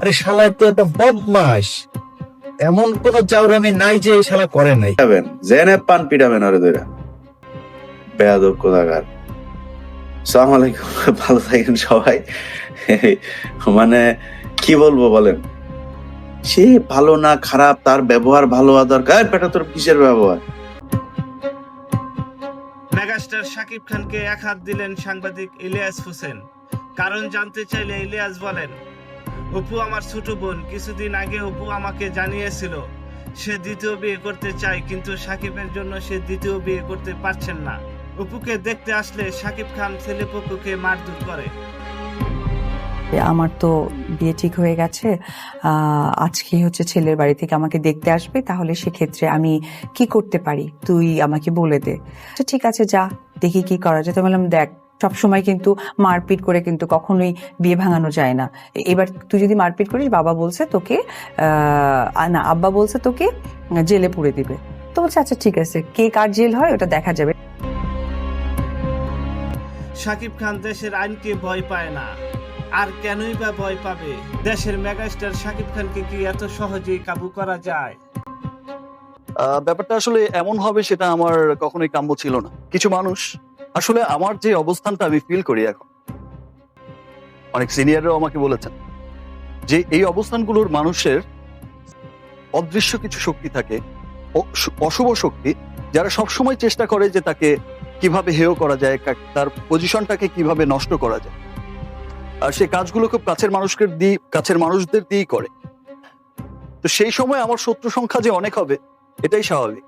আরে শালা তো একটা বদমাস, এমন কোন চাউরামি নাই যে এই শালা করে নাই। পিটাবেন জেনে পান পিটাবেন ওরে ধরে বেয়াদব কোথাকার। সালাম আলাইকুম, ভালো থাকেন সবাই। মানে কি বলবো বলেন, সে ভালো না খারাপ, তার ব্যবহার ভালো হওয়া দরকার। বেটা তোর কিসের ব্যবহার? মেগাস্টার শাকিব খানকে এক হাত দিলেন সাংবাদিক ইলিয়াস হোসেন। কারণ জানতে চাইলে ইলিয়াস বলেন, অপু আমার ছোট বোন, কিছুদিন আগে অপু আমাকে জানিয়েছিল সে দ্বিতীয় বিয়ে করতে চায়, কিন্তু শাকিবের জন্য সে দ্বিতীয় বিয়ে করতে পারছেন না। অপুকে দেখতে আসলে শাকিব খান ছেলেপক্ষকে মারধর করে। আমার তো বিয়ে ঠিক হয়ে গেছে, আজকে হচ্ছে ছেলের বাড়ি থেকে আমাকে দেখতে আসবে, তাহলে সেক্ষেত্রে আমি কি করতে পারি তুই আমাকে বলে দে। আচ্ছা ঠিক আছে, যা দেখি কি করা যায়। তো বললাম দেখ, সবসময় কিন্তু মারপিট করে কিন্তু কখনোই বিয়ে ভাঙানো যায় না। এবার তুই যদি মারপিট করিস, বাবা বলছে তোকে না আব্বা বলছে তোকে জেলে পুরে দিবে। তো বলছে আচ্ছা ঠিক আছে, কে কার জেল হয় ওটা দেখা যাবে। শাকিব খান দেশের আইনকে ভয় পায় না, আর কেনই বা ভয় পাবে? দেশের মেগাস্টার শাকিব খানকে কি এত সহজেই কাবু করা যায়? ব্যাপারটা আসলে এমন হবে সেটা আমার কখনোই কাম্য ছিল না। কিছু মানুষ আসলে আমার যে অবস্থানটা আমি ফিল করি এখন, অনেক সিনিয়ররাও আমাকে বলেছেন যে এই অবস্থানগুলোর মানুষের অদৃশ্য কিছু শক্তি থাকে, অশুভ শক্তি, যারা সবসময় চেষ্টা করে যে তাকে কিভাবে হেয় করা যায়, তার পজিশনটাকে কিভাবে নষ্ট করা যায়। আর সেই কাজগুলো খুব কাছের মানুষদের দিয়েই করে। তো সেই সময় আমার শত্রু সংখ্যা যে অনেক হবে এটাই স্বাভাবিক।